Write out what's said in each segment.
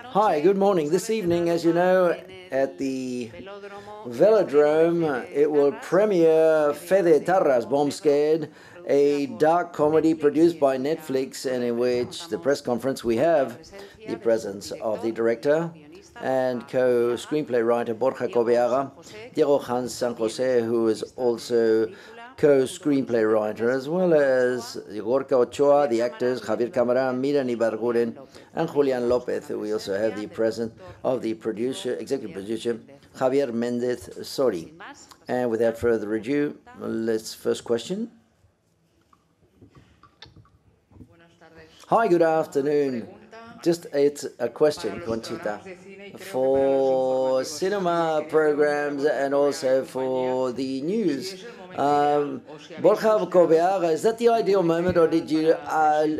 Hi, good morning. This evening, as you know, at the Velodrome, it will premiere Fe de Etarras, Bomb Scared, a dark comedy produced by Netflix, and in which the press conference we have the presence of the director and co-screenplay writer Borja Cobeaga, Diego Hans San Jose, who is also co-screenplay writer, as well as Gorka Ochoa, the actors, Javier Camarán, Miran Ibarguren, and Julian Lopez. We also have the presence of the executive producer, Javier Mendez Sori. And without further ado, let's first question. Hi, good afternoon. It's a question, Conchita, for cinema programs and also for the news. Borja Cobeaga, is that the ideal moment, or did you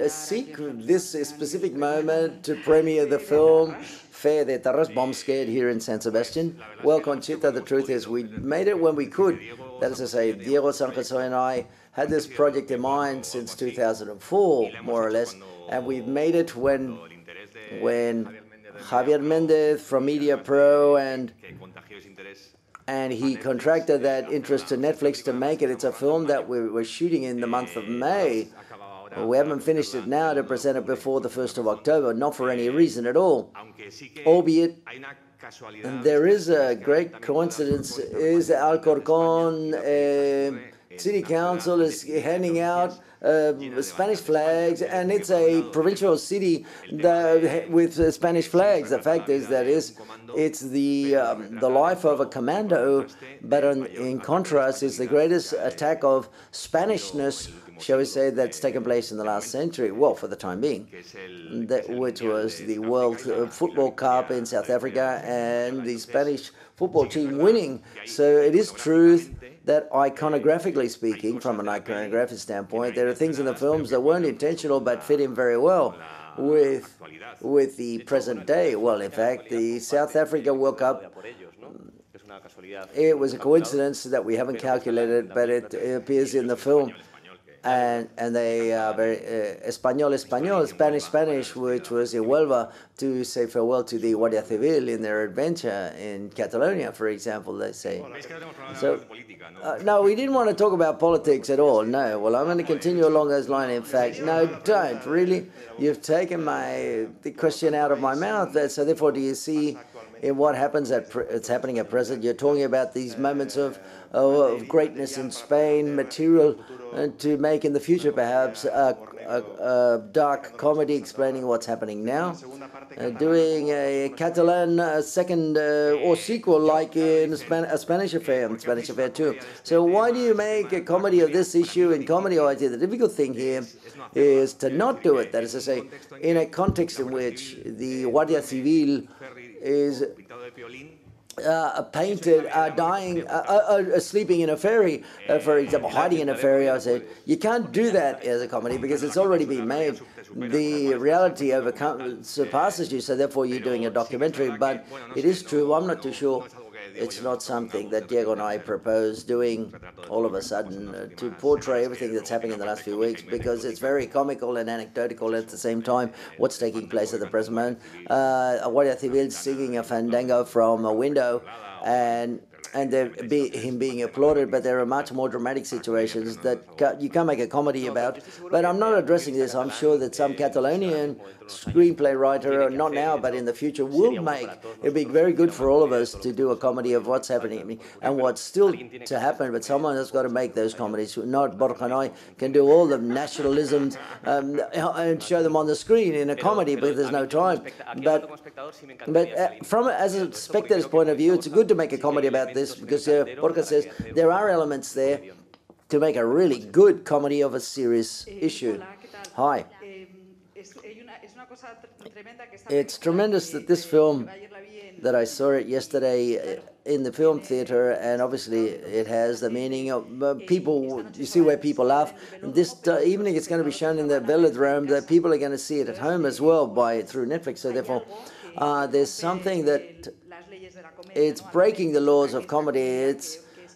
seek this specific moment to premiere the film Fe de Etarras, Bomb Scared, here in San Sebastian? Well, Conchita, the truth is we made it when we could. That is to say, Diego San Jose and I had this project in mind since 2004, more or less, and we've made it when Javier Mendez from Media Pro and he contracted that interest to Netflix to make it. It's a film that we were shooting in the month of May. We haven't finished it now to present it before the 1st of October, not for any reason at all. Albeit, there is a great coincidence, is Alcorcón City Council is handing out Spanish flags, and it's a provincial city with Spanish flags. The fact is that it's the life of a commando, but in contrast, it's the greatest attack of Spanishness, shall we say, that's taken place in the last century, well, for the time being, which was the World Football Cup in South Africa and the Spanish football team winning. So it is truth that, iconographically speaking, from an iconographic standpoint, there are things in the films that weren't intentional but fit in very well with the present day. Well, in fact, the South Africa World Cup, it was a coincidence that we haven't calculated, but it appears in the film. And they are very Spanish, which was in Huelva to say farewell to the Guardia Civil in their adventure in Catalonia, for example, they say. So, no, we didn't want to talk about politics at all, no. Well, I'm going to continue along those lines, in fact. No, don't, really. You've taken the question out of my mouth. So therefore, do you see in what happens it's happening at present? You're talking about these moments of greatness in Spain, material to make in the future, perhaps a dark comedy explaining what's happening now, doing a Catalan second or sequel like in a Spanish Affair, and Spanish Affair 2. So why do you make a comedy of this issue in comedy? I think the difficult thing here is to not do it. That is to say, in a context in which the Guardia Civil is painted dying, sleeping in a ferry, for example, hiding in a ferry. I said, you can't do that as a comedy because it's already been made. The reality surpasses you, so therefore you're doing a documentary. But it is true, I'm not too sure. It's not something that Diego and I propose doing all of a sudden to portray everything that's happening in the last few weeks, because it's very comical and anecdotal at the same time, what's taking place at the present moment. A Guardia Civil singing a fandango from a window, and him being applauded, but there are much more dramatic situations that you can't make a comedy about. But I'm not addressing this. I'm sure that some Catalonian screenplay writer, not now, but in the future, will make. It'd be very good for all of us to do a comedy of what's happening and what's still to happen, but someone has got to make those comedies. Not Borja and I can do all the nationalisms and show them on the screen in a comedy, but there's no time. But as a spectator's point of view, it's good to make a comedy about this, because Borja says there are elements there to make a really good comedy of a serious issue. Hi. It's tremendous that this film, that I saw it yesterday in the film theater, and obviously it has the meaning of people. You see where people laugh. This evening it's going to be shown in the Velodrome. That people are going to see it at home as well through Netflix. So therefore, there's something that it's breaking the laws of comedy.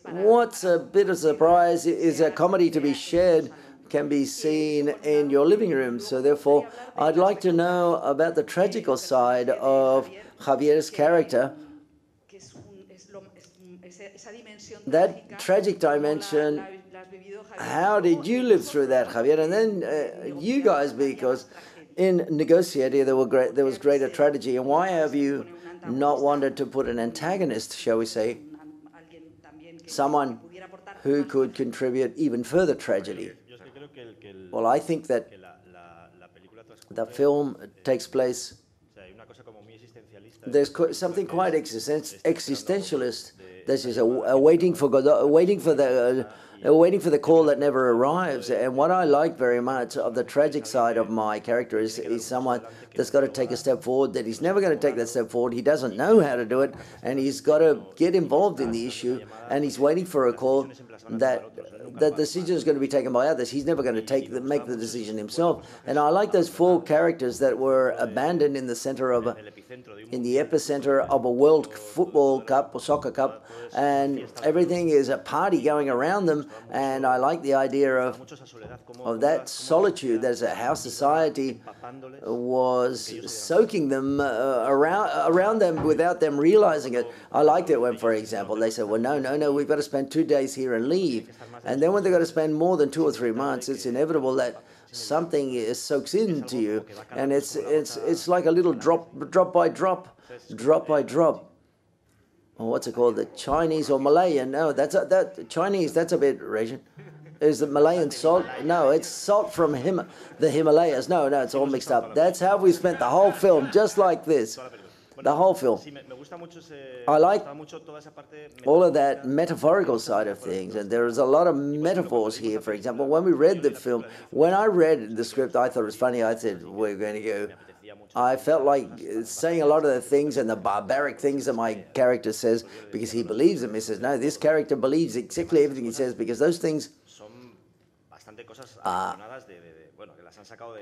What's a bit of surprise is a comedy to be shared can be seen in your living room. So therefore, I'd like to know about the tragical side of Javier's character. That tragic dimension, how did you live through that, Javier? And then you guys, because in Negotiator there was greater tragedy, and why have you not wanted to put an antagonist, shall we say, someone who could contribute even further tragedy? Well, I think that the film takes place, there's something quite existentialist. This is waiting for the call that never arrives. And what I like very much of the tragic side of my character is someone that's got to take a step forward, that he's never going to take that step forward. He doesn't know how to do it, and he's got to get involved in the issue, and he's waiting for a call that the decision is going to be taken by others. He's never going to make the decision himself. And I like those four characters that were abandoned in the epicenter of a World Football Cup or Soccer Cup, and everything is a party going around them. And I like the idea of that solitude, that how society was soaking them around them without them realizing it. I liked it when, for example, they said, well, no, we've got to spend 2 days here and leave. And then when they've got to spend more than 2 or 3 months, it's inevitable that something soaks into you, and it's like a little drop by drop. Or what's it called? The Chinese or Malayan? No, that Chinese. That's a bit Asian. Is it Malayan salt? No, it's salt from the Himalayas. No, it's all mixed up. That's how we spent the whole film, just like this. The whole film. I like all of that metaphorical side of things, and there is a lot of metaphors here. For example, when we read the film, when I read the script, I thought it was funny. I said, we're going to go. I felt like saying a lot of the things and the barbaric things that my character says because he believes them. He says, no, this character believes exactly everything he says, because those things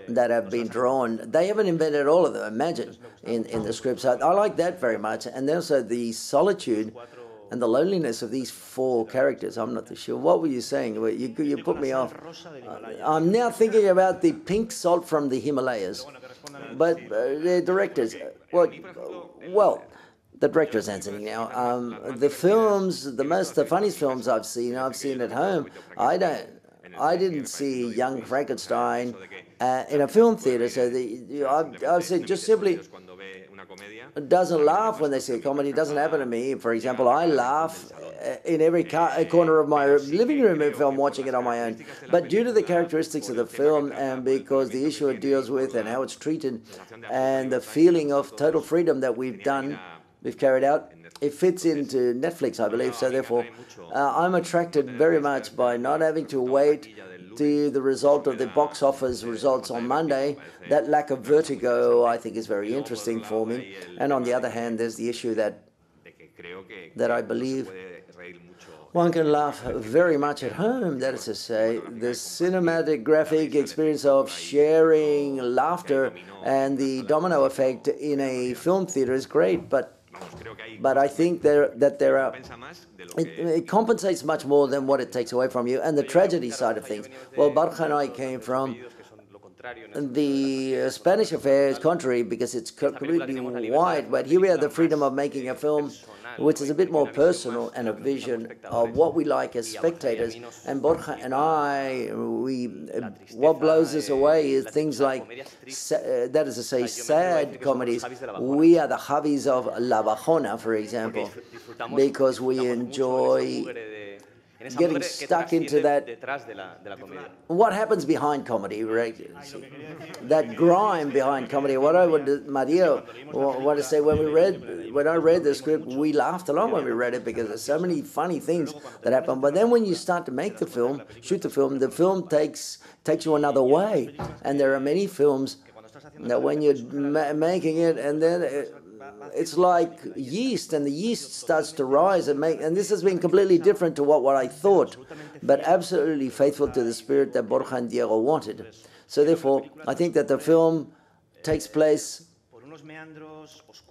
that have been drawn, they haven't invented all of them, imagine, in the script. So I like that very much. And also the solitude and the loneliness of these four characters. I'm not too sure. What were you saying? You put me off. I'm now thinking about the pink salt from the Himalayas. But the directors, well, the director's answering now. The films, the funniest films I've seen at home. I didn't see Young Frankenstein in a film theater. So I've said just simply doesn't laugh when they see a comedy. It doesn't happen to me. For example, I laugh in every corner of my living room if I'm watching it on my own. But due to the characteristics of the film, and because the issue it deals with and how it's treated, and the feeling of total freedom that we've carried out, it fits into Netflix, I believe. So therefore, I'm attracted very much by not having to wait to the result of the box office results on Monday. That lack of vertigo, I think, is very interesting for me. And on the other hand, there's the issue that I believe one can laugh very much at home. That is to say, the cinematic graphic experience of sharing laughter and the domino effect in a film theater is great, but I think it compensates much more than what it takes away from you. And the tragedy side of things, well, Borja and I came from the Spanish affair is contrary because it's completely wide, but here we have the freedom of making a film which is a bit more personal and a vision of what we like as spectators. And Borja and I, what blows us away is things like, that is to say, sad comedies. We are the Javis of La Bajona, for example, because we enjoy getting stuck into that. What happens behind comedy, right? That grime behind comedy. What I would, Mario, want to say, when I read the script, we laughed a lot when we read it because there's so many funny things that happen. But then when you start to make the film, shoot the film takes you another way. And there are many films that when you're making it, and then it's like yeast, and the yeast starts to rise and this has been completely different to what I thought, but absolutely faithful to the spirit that Borja and Diego wanted. So therefore, I think that the film takes place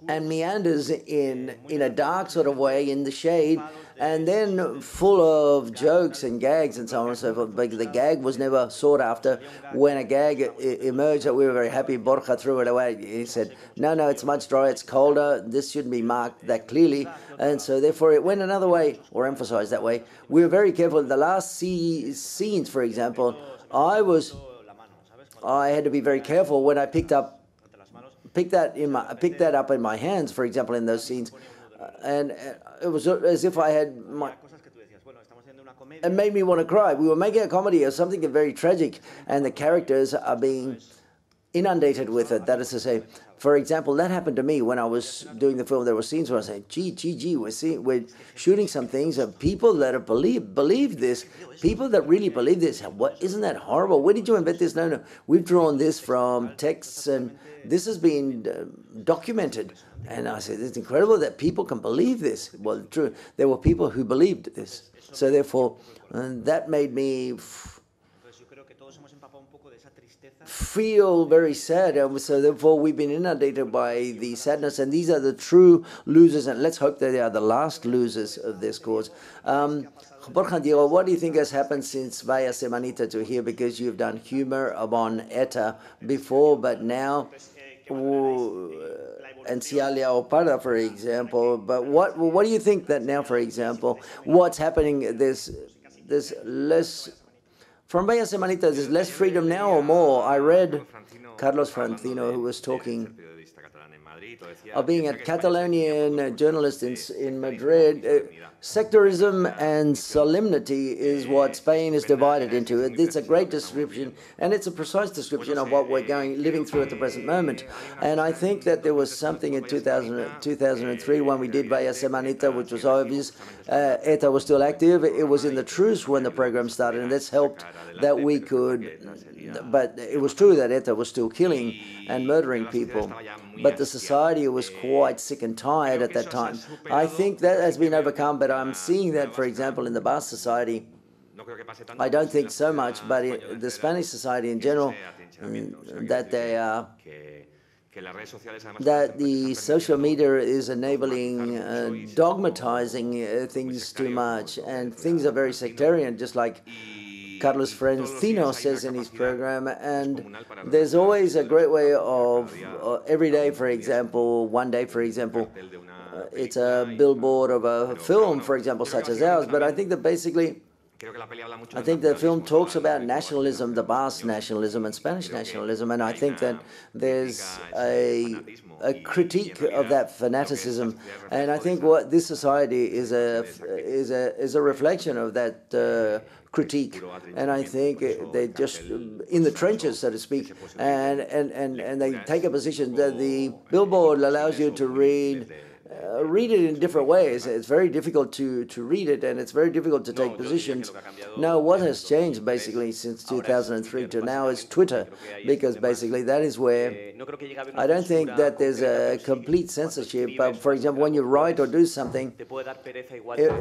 and meanders in a dark sort of way in the shade, and then full of jokes and gags and so on and so forth. But the gag was never sought after. When a gag emerged that we were very happy, Borja threw it away. He said, no, it's much drier, it's colder, this shouldn't be marked that clearly. And so therefore it went another way, or emphasized that way. We were very careful. The last scenes, for example, I had to be very careful when I picked that up in my hands, for example, in those scenes, and it was as if I had it made me want to cry. We were making a comedy of something very tragic, and the characters are being inundated with it. That is to say, for example, that happened to me when I was doing the film. There were scenes where I said, gee, we're shooting some things of people that have believed this, people that really believe this. What, isn't that horrible? Where did you invent this? No, we've drawn this from texts, and this has been documented. And I said, it's incredible that people can believe this. Well, true, there were people who believed this. So therefore, that made me feel very sad, and so therefore we've been inundated by the sadness, and these are the true losers, and let's hope that they are the last losers of this cause. Borja, Diego, what do you think has happened since Vaya Semanita to here? Because you've done humor on ETA before, but now, and Cialia Opara, for example, but what do you think that now, for example, what's happening, there's less, from Vaya Semanita, there's less freedom now or more? I read Carlos Francino, who was talking of being a Catalonian journalist in Madrid. Sectarism and solemnity is what Spain is divided into. It's a great description, and it's a precise description of what we're living through at the present moment. And I think that there was something in 2003 when we did Vaya Semanita, which was obvious. ETA was still active. It was in the truce when the program started, and this helped that we could, but it was true that ETA was still killing and murdering people. But the society was quite sick and tired at that time. I think that has been overcome, but I'm seeing that, for example, in the Basque society, I don't think so much, but in the Spanish society in general, that they are, that the social media is enabling dogmatizing things too much, and things are very sectarian, just like Carlos Francino says in his program, and there's always a great way of, every day, for example, one day, for example, it's a billboard of a film, for example, such as ours, but I think that basically, I think the film talks about nationalism, the Basque nationalism and Spanish nationalism, and I think that there's a critique of that fanaticism, and I think what this society is a reflection of that critique, and I think they're just in the trenches, so to speak, and they take a position that the billboard allows you to read it in different ways. It's very difficult to read it, and it's very difficult to take positions. No, what has changed basically since 2003 to now is Twitter, because basically that is where I don't think that there's a complete censorship. But for example, when you write or do something,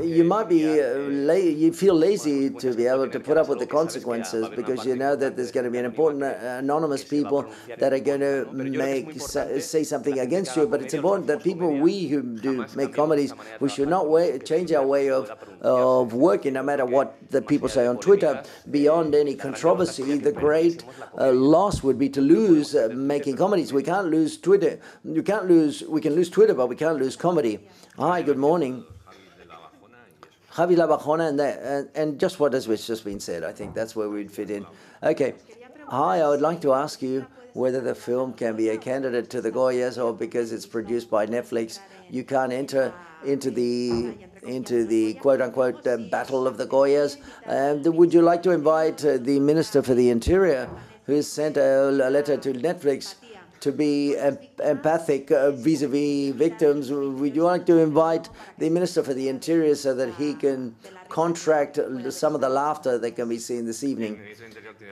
you might be you feel lazy to be able to put up with the consequences, because you know that there's going to be an important anonymous people that are going to say something against you. But it's important that people, we who do make comedies, we should not change our way of working, no matter what the people say on Twitter, beyond any controversy. The great loss would be to lose making comedies. We can't lose Twitter. We can lose Twitter, but we can't lose comedy. Hi, good morning. Javi La Bajona, and just what has just been said. I think that's where we'd fit in. Okay. Hi, I would like to ask you whether the film can be a candidate to the Goyas, or because it's produced by Netflix, you can't enter into the quote-unquote battle of the Goyas. Would you like to invite the Minister for the Interior, who sent a letter to Netflix, to be empathic vis-a-vis victims? Would you like to invite the Minister for the Interior so that he can contract some of the laughter that can be seen this evening?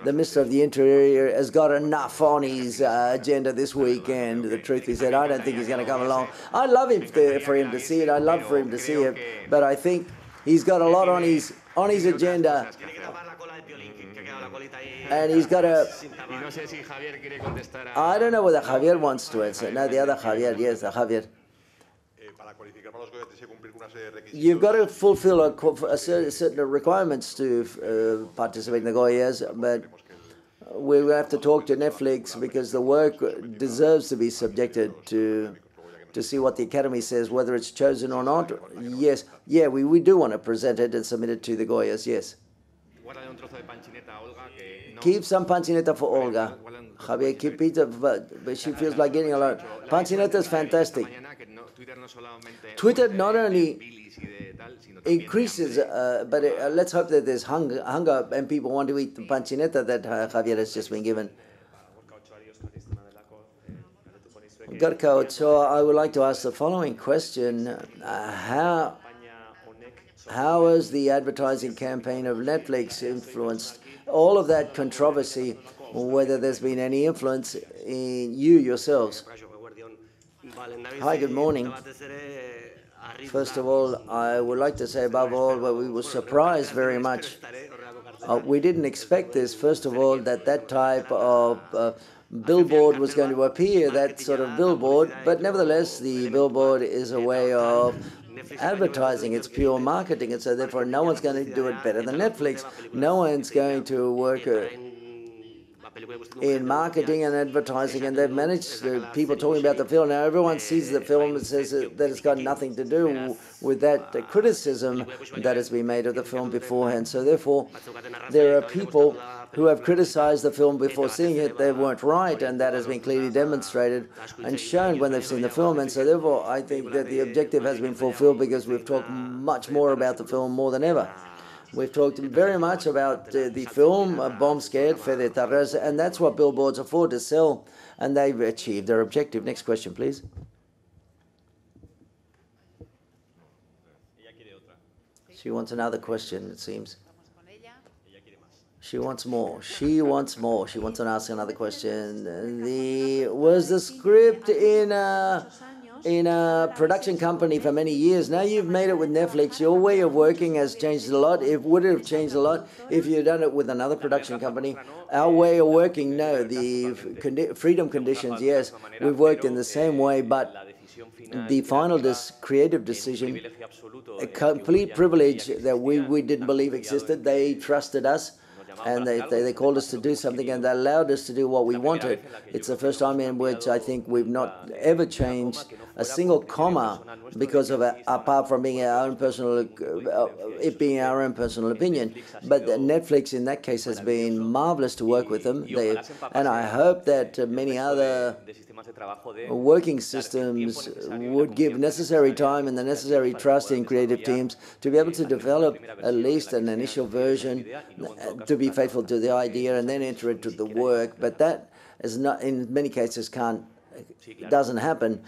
The Minister of the Interior has got enough on his agenda this weekend. The truth is that I don't think he's going to come along. I'd love for him to see it. I'd love for him to see it, but I think he's got a lot on his agenda. And he's got a... I don't know whether Javier wants to answer. No, the other Javier, yes, the Javier. You've got to fulfill a certain requirements to participate in the Goyas, but we will have to talk to Netflix because the work deserves to be subjected to see what the Academy says, whether it's chosen or not. Yes, yeah, we do want to present it and submit it to the Goyas, yes. Keep some panchineta for Olga. Javier, keep pizza, but she feels like getting a lot. Panchineta is fantastic. Twitter not only increases, but let's hope that there's hunger and people want to eat the panchineta that Javier has just been given. Garka, so I would like to ask the following question. How has the advertising campaign of Netflix influenced all of that controversy, whether there's been any influence in you yourselves? Hi, good morning. First of all, I would like to say above all that we were surprised very much. We didn't expect this, first of all, that type of billboard was going to appear, that sort of billboard, but nevertheless, the billboard is a way of advertising, it's pure marketing, and so therefore no one's going to do it better than Netflix. No one's going to work in marketing and advertising, and they've managed people talking about the film. Now everyone sees the film and says that it's got nothing to do with that criticism that has been made of the film beforehand. So therefore, there are people who have criticized the film before seeing it. They weren't right, and that has been clearly demonstrated and shown when they've seen the film. And so therefore, I think that the objective has been fulfilled because we've talked much more about the film more than ever. We've talked very much about the film, Bomb Scared, Fe de Etarras, and that's what billboards are for, to sell, and they've achieved their objective. Next question, please. She wants another question, it seems. She wants more. She wants more. She wants to ask another question. Was the script in a production company for many years? Now you've made it with Netflix. Your way of working has changed a lot. It would have changed a lot if you'd done it with another production company. Our way of working, no. The freedom conditions, yes. We've worked in the same way, but the final creative decision, a complete privilege that we didn't believe existed. They trusted us. And they called us to do something, and they allowed us to do what we wanted. It's the first time in which I think we've not ever changed a single comma because of apart from being our own personal, it being our own personal opinion. But Netflix in that case has been marvelous to work with them. And I hope that many other working systems would give necessary time and the necessary trust in creative teams to be able to develop at least an initial version, to be faithful to the idea and then enter into the work. But that is not, in many cases, doesn't happen.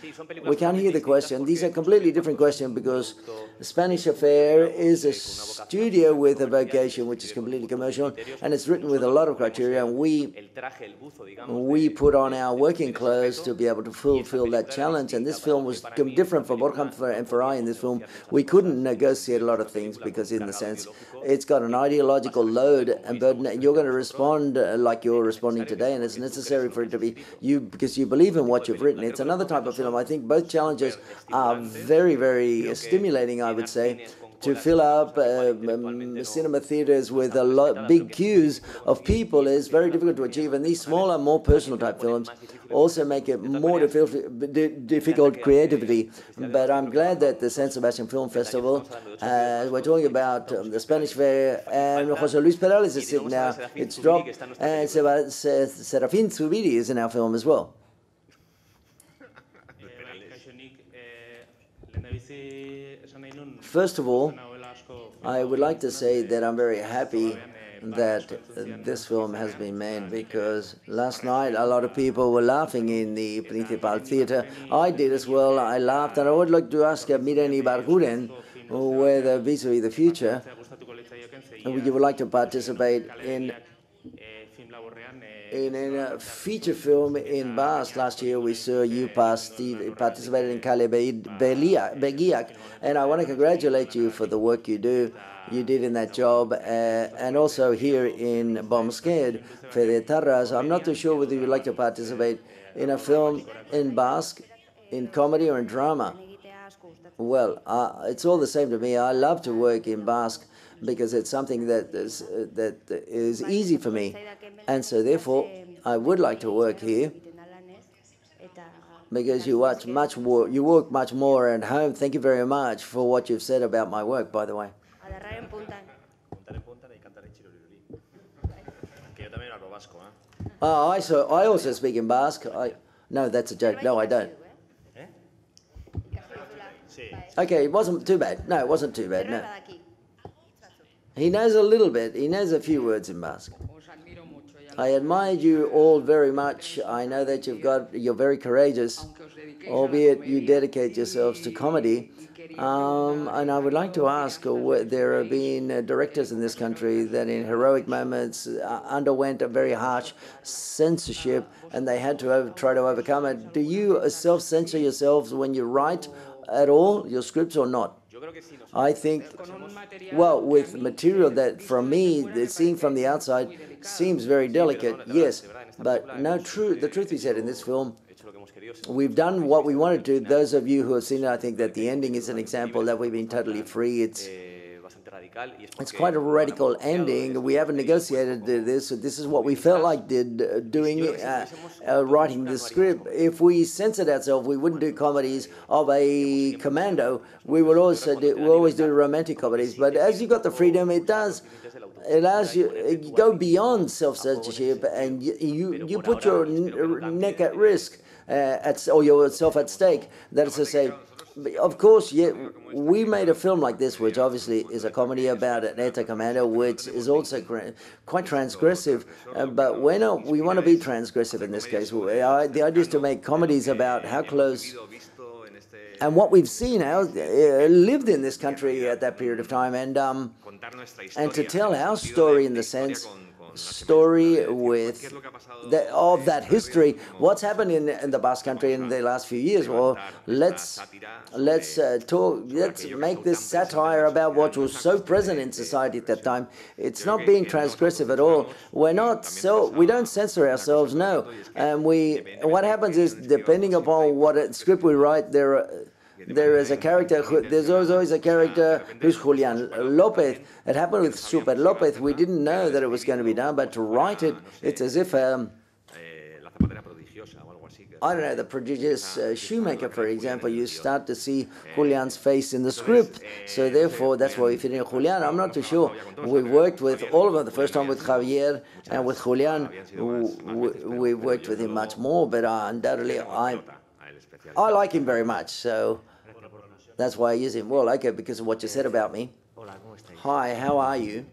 We can't hear the question. These are completely different questions because the Spanish Affair is a studio with a vocation which is completely commercial, and it's written with a lot of criteria, and we put on our working clothes to be able to fulfill that challenge. And this film was different for Borja and for I. In this film, we couldn't negotiate a lot of things because, in the sense, it's got an ideological load and burden, and you're going to respond like you're responding today, and it's necessary for it to be you because you believe in what you've written. It's another type of film. I think both challenges are very, very stimulating, I would say. To fill up cinema theaters with big queues of people is very difficult to achieve, and these smaller, more personal type films also make it more difficult creatively. But I'm glad that the San Sebastian Film Festival, we're talking about the Spanish Fair, and José Luis Perales is sitting now, it's dropped, and Serafín Zubiri is in our film as well. First of all, I would like to say that I'm very happy that this film has been made, because last night a lot of people were laughing in the Principal Theatre. I did as well. I laughed, and I would like to ask Miren Ibarguren whether vis-a-vis the future, would you like to participate in in a feature film in Basque last year. We saw you participated in Kale Begiak, and I want to congratulate you for the work you did in that job, and also here in Bomb Scared for the etarras. I'm not too sure whether you'd like to participate in a film in Basque, in comedy or in drama. Well, it's all the same to me. I love to work in Basque because it's something that is easy for me, and so therefore I would like to work here because you work much more at home. Thank you very much for what you've said about my work, by the way. I also speak in Basque. No, that's a joke. No, I don't. Okay, it wasn't too bad. No, it wasn't too bad. No. He knows a little bit. He knows a few words in Basque. I admire you all very much. I know that you're very courageous, albeit you dedicate yourselves to comedy. And I would like to ask, there have been directors in this country that in heroic moments underwent a very harsh censorship, and they had to try to overcome it. Do you self-censor yourselves when you write at all, your scripts, or not? I think, well, with material that, from me, seeing from the outside, seems very delicate, yes. But no, the truth be said, in this film, we've done what we wanted to. Those of you who have seen it, I think that the ending is an example that we've been totally free. It's quite a radical ending. We haven't negotiated this. So this is what we felt like writing the script. If we censored ourselves, we wouldn't do comedies of a commando. We would always do romantic comedies. But as you got the freedom, it allows you go beyond self-censorship, and you put your neck at risk, or yourself at stake. That is to say, of course, yeah, we made a film like this, which obviously is a comedy about an ETA commando, which is also quite transgressive. But we want to be transgressive in this case. The idea is to make comedies about how close and what we've seen, lived in this country at that period of time, and to tell our story in the sense. Story of that history, what's happened in the Basque Country in the last few years. Well, let's make this satire about what was so present in society at that time. It's not being transgressive at all. We don't censor ourselves, no. And what happens is, depending upon what script we write, there is a character. There's always a character who's Julian Lopez. It happened with Super Lopez. We didn't know that it was going to be done, but to write it, it's as if I don't know, the prodigious shoemaker, for example. You start to see Julian's face in the script. So therefore, that's why we fit in Julian. I'm not too sure. We worked with all of them. The first time with Javier and with Julian, we worked with him much more. But undoubtedly, I like him very much. So that's why I use him. Well, okay, because of what you said about me. Hi, how are you?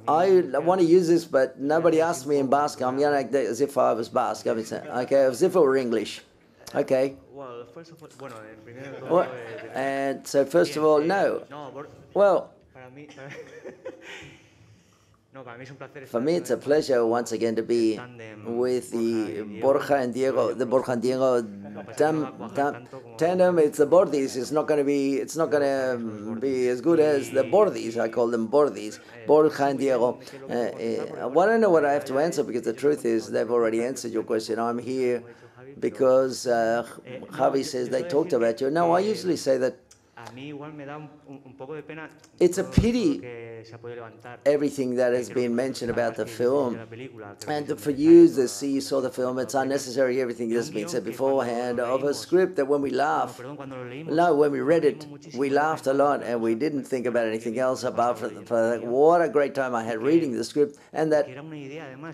I want to use this, but nobody asked me in Basque. I'm going to act as if I was Basque. Okay, as if it were English. Okay. And so first of all, no. Well, for me, it's a pleasure once again to be with the Borja and Diego tandem. It's the Bordis. It's not going to be as good as the Bordis. I call them Bordis. Borja and Diego. Well, I don't know what I have to answer, because the truth is they've already answered your question. I'm here because Javi says they talked about you. No, I usually say that it's a pity everything that has been mentioned about the film, and for you to see you saw the film, it's unnecessary everything that's been said beforehand of a script that when we read it, we laughed a lot, and we didn't think about anything else apart from what a great time I had reading the script, and that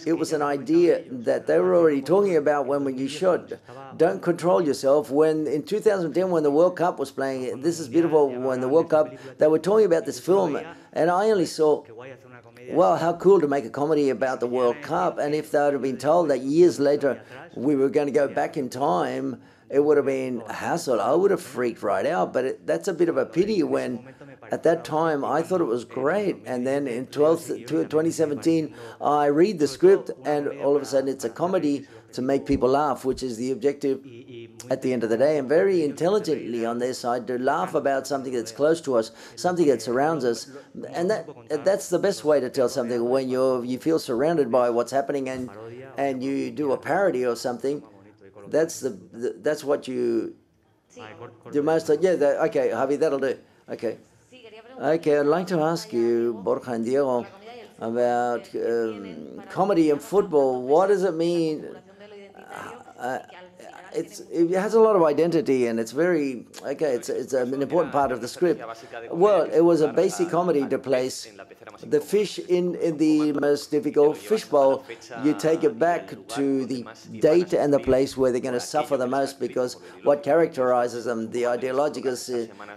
it was an idea that they were already talking about when you shot. Don't control yourself. When in 2010, when the World Cup was playing, this is beautiful, when the World Cup, they were talking about this film, and I only saw, well, how cool to make a comedy about the World Cup. And if they would have been told that years later we were going to go back in time, it would have been a hassle. I would have freaked right out. But that's a bit of a pity when at that time, I thought it was great. And then in 2017, I read the script, and all of a sudden it's a comedy to make people laugh, which is the objective at the end of the day, and very intelligently on their side to laugh about something that's close to us, something that surrounds us. And that's the best way to tell something, when you feel surrounded by what's happening and you do a parody or something. That's what you do most. Okay, Javi, that'll do. Okay. Okay, I'd like to ask you, Borja and Diego, about comedy and football. What does it mean? It has a lot of identity, and it's very, it's an important part of the script. Well, it was a basic comedy to place the fish in the most difficult fish bowl. You take it back to the date and the place where they're going to suffer the most, because what characterizes them, the ideological.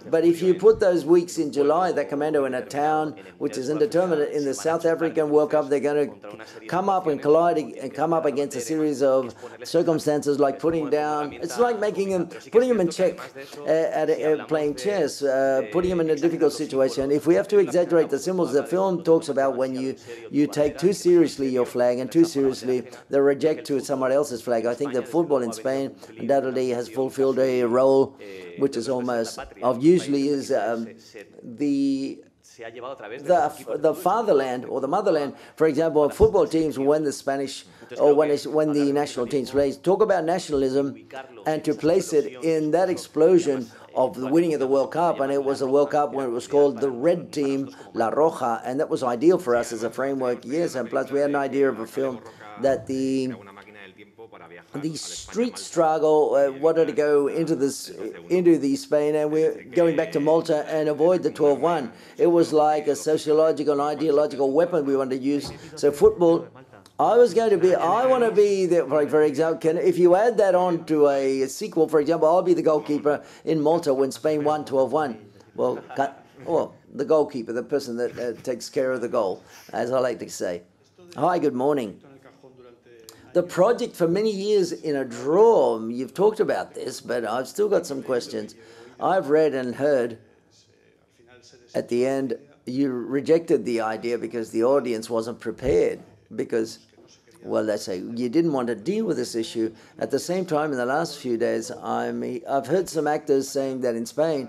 But if you put those weeks in July, that commando in a town which is indeterminate, in the South African World Cup, they're going to come up and collide and come up against a series of circumstances like putting down. It's like putting them in check playing chess, putting them in a difficult situation. If we have to exaggerate the symbols, the film talks about when you take too seriously your flag and too seriously the reject to someone else's flag. I think that football in Spain undoubtedly has fulfilled a role which is almost usually is the fatherland or the motherland. For example, football teams, when the Spanish or when the national teams plays, talk about nationalism, and to place it in that explosion of the winning of the World Cup, and it was a World Cup when it was called the Red Team, La Roja, and that was ideal for us as a framework. Yes, and plus we had an idea of a film that the street struggle wanted to go into the Spain, and we're going back to Malta and avoid the 12-1. It was like a sociological and ideological weapon we wanted to use. So football, I want to be the, for example, if you add that on to a sequel, for example, I'll be the goalkeeper in Malta when Spain won 12-1. Well, the goalkeeper, the person that takes care of the goal, as I like to say. Hi, good morning. The project for many years in a drawer, you've talked about this, but I've still got some questions. I've read and heard at the end you rejected the idea because the audience wasn't prepared, because, well, let's say you didn't want to deal with this issue. At the same time, in the last few days, I've heard some actors saying that in Spain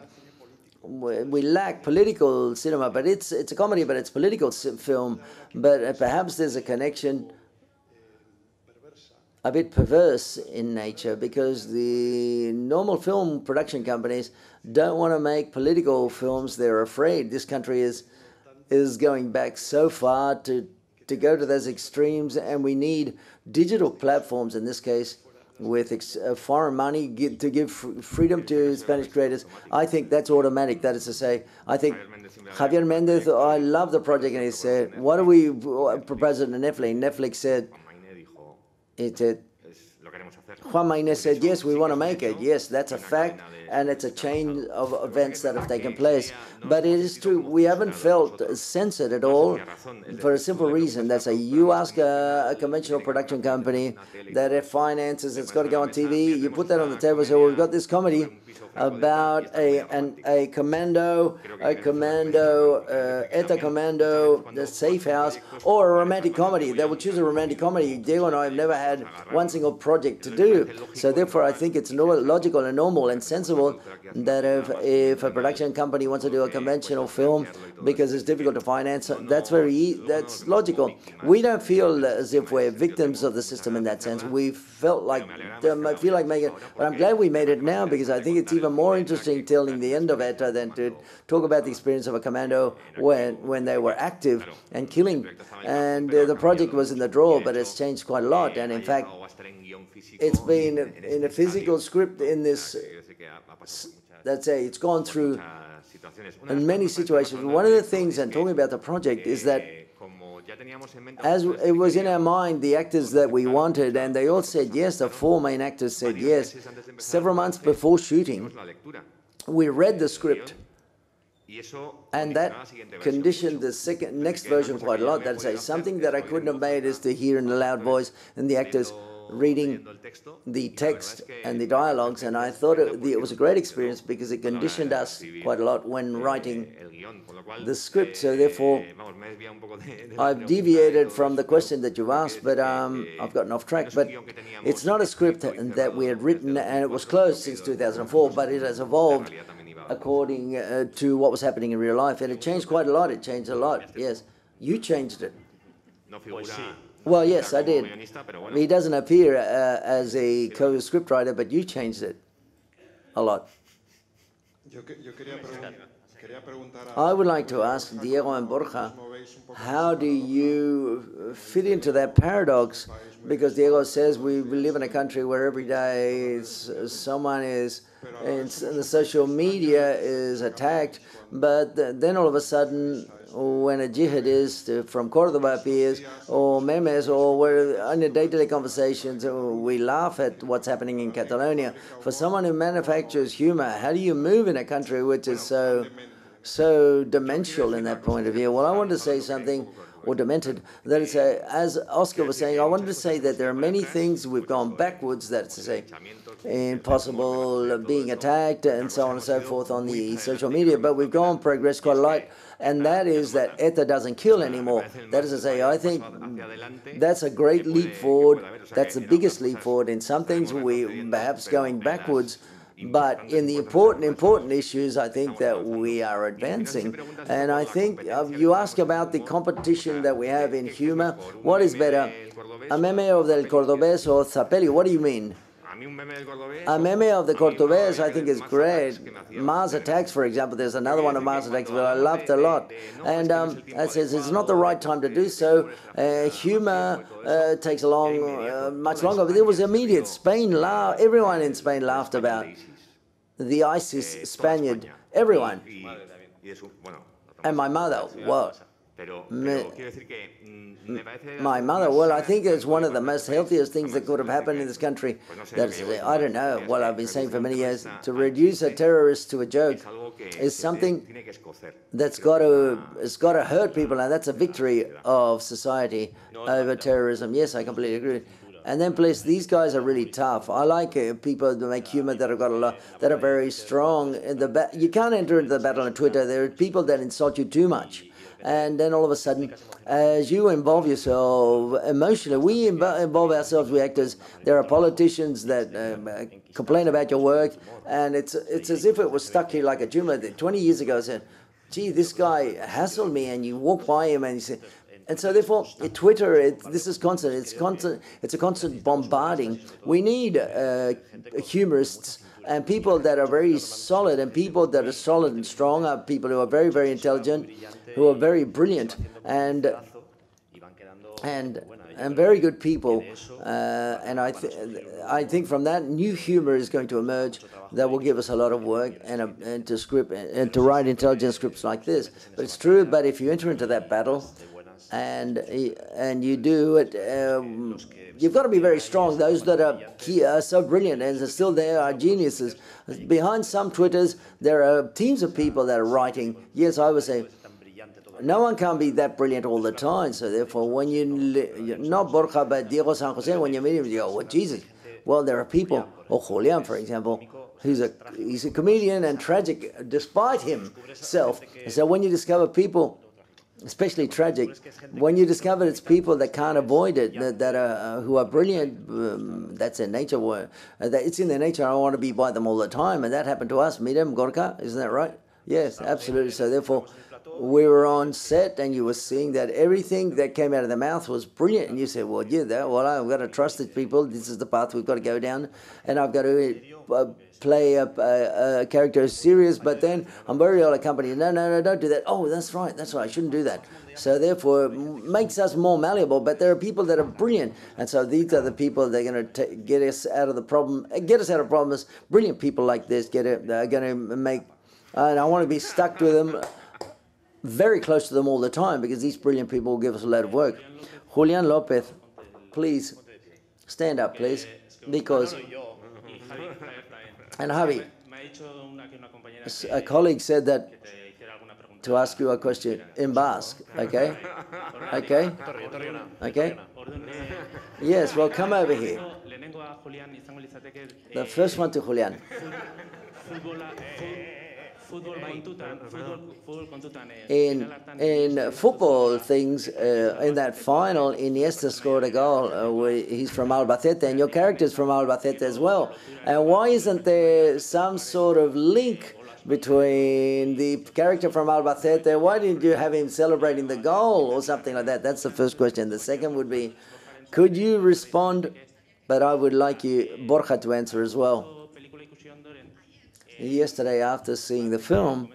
we lack political cinema, but it's a comedy, but it's political film. But perhaps there's a connection a bit perverse in nature, because the normal film production companies don't want to make political films. They're afraid. This country is going back so far to go to those extremes, and we need digital platforms in this case with foreign money to give freedom to Spanish creators. I think that's automatic. That is to say, I think Javier Mendez, I love the project, and he said, what do we propose to Netflix? Netflix said, Juan Maynez said, yes, we want to make it. Yes, that's a fact, and it's a chain of events that have taken place. But it is true, we haven't felt censored at all for a simple reason. That's you ask a conventional production company that it finances, it's got to go on TV, you put that on the table and say, well, we've got this comedy about a commando, ETA commando, the safe house, or a romantic comedy. They will choose a romantic comedy. Diego and I have never had one single project to do. So therefore, I think it's logical and normal and sensible that if a production company wants to do a conventional film because it's difficult to finance, that's logical. We don't feel as if we're victims of the system in that sense. We feel like making it, but I'm glad we made it now, because I think it's even more interesting telling the end of ETA than to talk about the experience of a commando when they were active and killing. And the project was in the drawer, but it's changed quite a lot. And in fact, it's been in a physical script in this, let's say, it's gone through in many situations. One of the things, and talking about the project, is that as it was in our mind, the actors that we wanted, and they all said yes, the four main actors said yes. Several months before shooting, we read the script, and that conditioned the next version quite a lot. That's something that I couldn't have made is to hear in a loud voice, and the actors, reading the text and the dialogues, and I thought it was a great experience because it conditioned us quite a lot when writing the script. So therefore, I've deviated from the question that you've asked, but I've gotten off track. But it's not a script that we had written, and it was closed since 2004, but it has evolved according to what was happening in real life, and it changed quite a lot. It changed a lot, yes. You changed it. Well, yes, I did. He doesn't appear as a co-scriptwriter, but you changed it a lot. I would like to ask Diego and Borja, how do you fit into that paradox? Because Diego says we live in a country where every day someone is, in the social media is attacked, but then all of a sudden, when a jihadist from Cordoba appears, or memes, or we're in day-to-day conversations, we laugh at what's happening in Catalonia. For someone who manufactures humor, how do you move in a country which is so demential in that point of view? Well, I want to say something, or demented, that is, as Oscar was saying, I wanted to say that there are many things we've gone backwards, that's to say, in possible being attacked and so on and so forth on the social media, but we've progressed quite a lot, and that is that ETA doesn't kill anymore. That is to say, I think that's a great leap forward. That's the biggest leap forward. In some things, we perhaps going backwards, but in the important issues, I think that we are advancing. And I think you ask about the competition that we have in humor. What is better, a meme of del Cordobés or Zapelli? What do you mean? A meme of the Cordobés, I think, is great. Mars Attacks, for example, there's another one of Mars Attacks that I loved a lot. And it says it's not the right time to do so. Humor takes much longer, but it was immediate. Spain laughed, everyone in Spain laughed about the ISIS Spaniard, everyone. And my mother, well, my mother, well, I think it's one of the most healthiest things that could have happened in this country. That's, I don't know, well, I've been saying for many years, to reduce a terrorist to a joke is something that's got to hurt people, and that's a victory of society over terrorism. Yes, I completely agree. And then, please, these guys are really tough. I like people that make humor that have got a lot, that are very strong. You can't enter into the battle on Twitter. There are people that insult you too much. And then all of a sudden, as you involve yourself emotionally, we involve ourselves, we actors. There are politicians that complain about your work, and it's as if it was stuck here like a tumor. 20 years ago, I said, gee, this guy hassled me, and you walk by him, and you say, and so therefore, Twitter, this is constant. It's a constant bombarding. We need humorists and people that are very solid, and people that are solid and strong are people who are very, very intelligent, who are very brilliant, and very good people. And I think from that, new humor is going to emerge that will give us a lot of work and to script and to write intelligent scripts like this. But it's true. But if you enter into that battle, and you do it, you've got to be very strong. Those that are so brilliant and are still there are geniuses. Behind some Twitters, there are teams of people that are writing. Yes, I would say no one can be that brilliant all the time. So therefore, when not Borja, but Diego San Jose, when you meet him, you go, well, Jesus. Well, there are people, or Julian, for example, he's a comedian and tragic despite himself. So when you discover people, especially tragic, when you discover it's people that can't avoid it, that are who are brilliant, that's their nature. It's in their nature. I want to be by them all the time, and that happened to us. Miriam, Gorka, isn't that right? Yes, absolutely. So therefore, we were on set, and you were seeing that everything that came out of their mouth was brilliant, and you said, well, yeah, I've got to trust these people. This is the path we've got to go down, and I've got to play a character as serious, but then I'm very well accompanied. No, don't do that. Oh, that's right, I shouldn't do that. So therefore, it makes us more malleable, but there are people that are brilliant, and so these are the people that are going to get us out of the problem, problems. Brilliant people like this are going to make, and I want to be stuck with them, very close to them all the time, because these brilliant people will give us a lot of work. Julian Lopez, please, stand up, please, because... And Javi, a colleague said that to ask you a question in Basque, okay? Okay? Okay? Yes, well, come over here. The first one to Julian. In football things, in that final, Iniesta scored a goal. He's from Albacete, and your character's from Albacete as well. And why isn't there some sort of link between the character from Albacete? Why didn't you have him celebrating the goal or something like that? That's the first question. The second would be, could you respond, but I would like you, Borja, to answer as well. Yesterday, after seeing the film,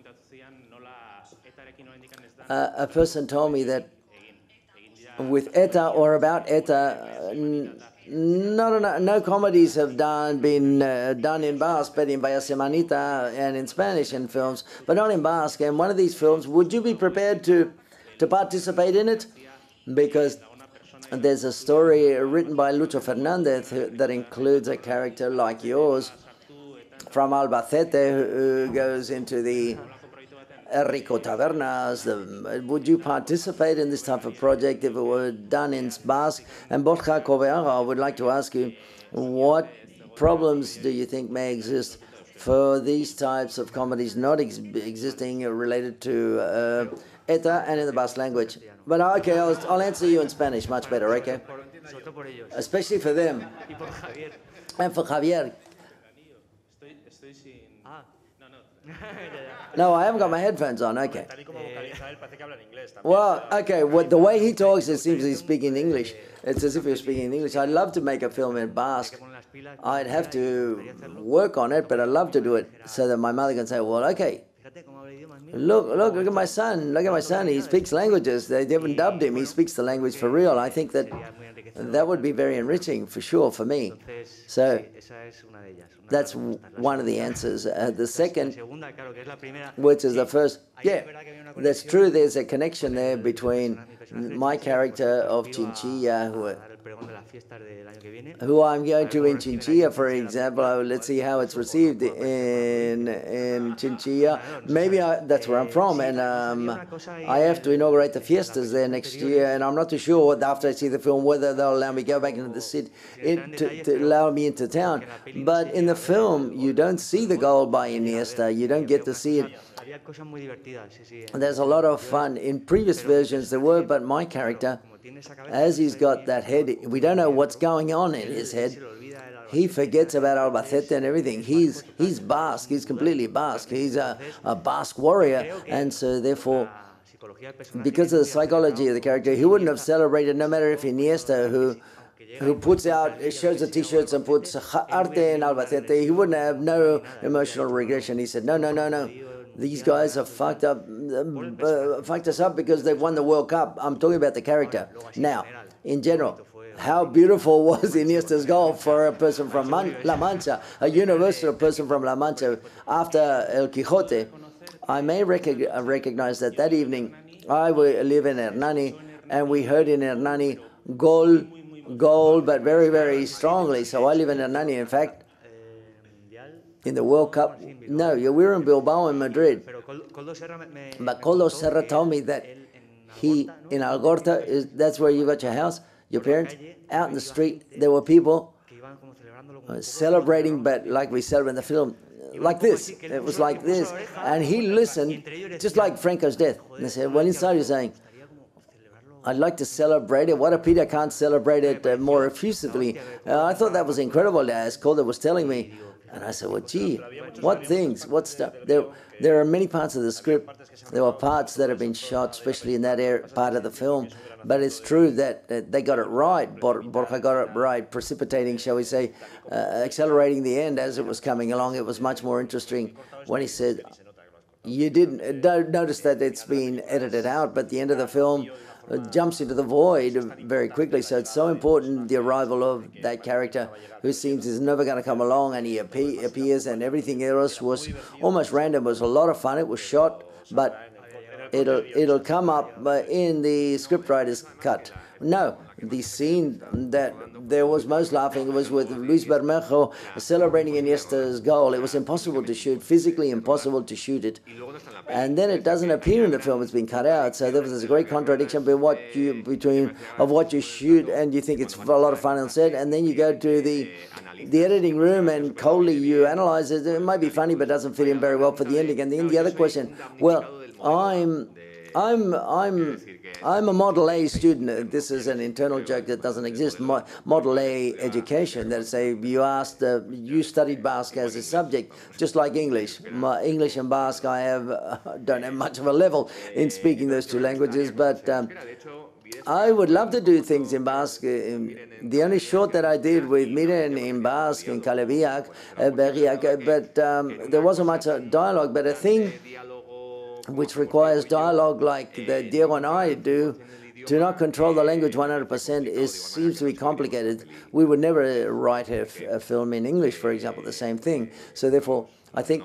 a person told me that with ETA or about ETA, no comedies have been done in Basque, but in Vaya Semanita and in Spanish in films, but not in Basque. And one of these films, would you be prepared to participate in it? Because there's a story written by Lucho Fernandez that includes a character like yours from Albacete who goes into the Rico Tabernas. Would you participate in this type of project if it were done in Basque? And Borja Coveaga, I would like to ask you, what problems do you think may exist for these types of comedies not existing related to ETA and in the Basque language? But okay, I'll answer you in Spanish, much better, okay? Especially for them. And for Javier. No, I haven't got my headphones on, okay. Well, okay, the way he talks, it seems he's speaking English. It's as if he was speaking English. I'd love to make a film in Basque. I'd have to work on it, but I'd love to do it so that my mother can say, well, okay, look at my son, he speaks languages. They haven't dubbed him, he speaks the language for real. I think that would be very enriching, for sure, for me. So that's one of the answers. The second, which is the first, yeah, that's true. There's a connection there between my character of Chinchilla, who I'm going to in Chinchilla, for example. Let's see how it's received in Chinchilla. Maybe that's where I'm from, and I have to inaugurate the fiestas there next year, and I'm not too sure after I see the film whether they'll allow me to go back into the city, to allow me into town. But in the film, you don't see the goal by Iniesta. You don't get to see it. There's a lot of fun. In previous versions there were, but my character, as he's got that head, we don't know what's going on in his head. He forgets about Albacete and everything. He's Basque. He's completely Basque. He's a Basque warrior, and so therefore, because of the psychology of the character, he wouldn't have celebrated, no matter if Iniesta, who puts out, shows the T-shirts and puts Arte in Albacete, he wouldn't have no emotional regression. He said, no. These guys have fucked us up because they've won the World Cup. I'm talking about the character. Now, in general, how beautiful was Iniesta's goal for a person from La Mancha, a universal person from La Mancha. After El Quijote, I may recognize that evening I live in Hernani, and we heard in Hernani, goal, but very, very strongly. So I live in Hernani, in fact. In the World Cup, no, we were in Bilbao and Madrid. But Coldo Serra told me that he, in Algorta, that's where you got your house, your parents, out in the street, there were people celebrating, but like we celebrate in the film, like this. It was like this. And he listened, just like Franco's death. And they said, well, inside you're saying, I'd like to celebrate it. What a pity I can't celebrate it more effusively. I thought that was incredible, as Coldo was telling me. And I said, well, gee, what things, what stuff? There are many parts of the script. There were parts that have been shot, especially in that part of the film. But it's true that they got it right. Borja got it right, precipitating, shall we say, accelerating the end as it was coming along. It was much more interesting when he said, you didn't notice that it's been edited out, but the end of the film jumps into the void very quickly. So it's so important, the arrival of that character who seems is never going to come along, and he appears, and everything else was almost random. It was a lot of fun. It was shot, but it'll come up in the scriptwriter's cut. No, the scene that there was most laughing was with Luis Bermejo celebrating Iniesta's goal. It was impossible to shoot, physically impossible to shoot it. And then it doesn't appear in the film, it's been cut out. So there was this great contradiction between what you shoot and you think it's a lot of fun on set, and then you go to the editing room and coldly you analyze it. It might be funny, but doesn't fit in very well for the ending. And then the other question, well, I'm a Model A student. This is an internal joke that doesn't exist. Model A education. That say you studied Basque as a subject, just like English. English and Basque, don't have much of a level in speaking those two languages, but I would love to do things in Basque. The only short that I did with Miren in Basque, in Calebiac, Berriac, but there wasn't much dialogue, but a thing which requires dialogue like that Diego and I do, to not control the language 100% seems to be complicated. We would never write a film in English, for example, the same thing. So therefore, I think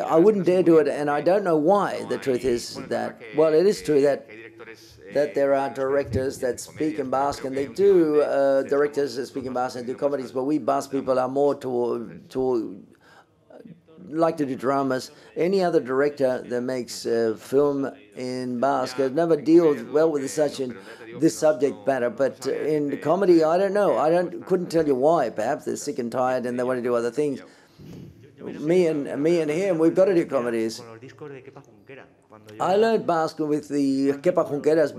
I wouldn't dare do it, and I don't know why. The truth is that, well, it is true that there are directors that speak in Basque, and they do, directors that speak in Basque and do comedies, but we Basque people are more to like to do dramas. Any other director that makes film in Basque never deals well with this subject matter. But in the comedy, I don't know. Couldn't tell you why. Perhaps they're sick and tired and they want to do other things. Me and him, we've got to do comedies. I learned Basque with the Kepa Junqueras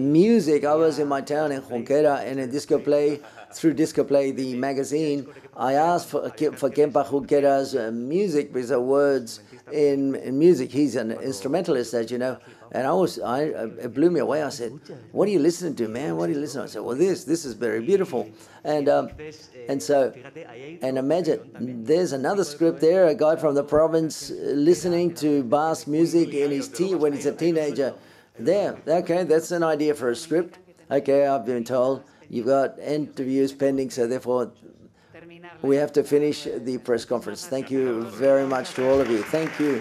music. I was in my town in Junquera in a disco play, through Disco Play, the magazine. I asked for Kepa Junqueras music because of words in music. He's an instrumentalist, as you know. And it blew me away. I said, "What are you listening to, man? What are you listening to?" I said, "Well, this is very beautiful." And imagine, there's another script there, a guy from the province listening to Basque music in his when he's a teenager. There, okay, that's an idea for a script. Okay, I've been told you've got interviews pending, so therefore we have to finish the press conference. Thank you very much to all of you. Thank you.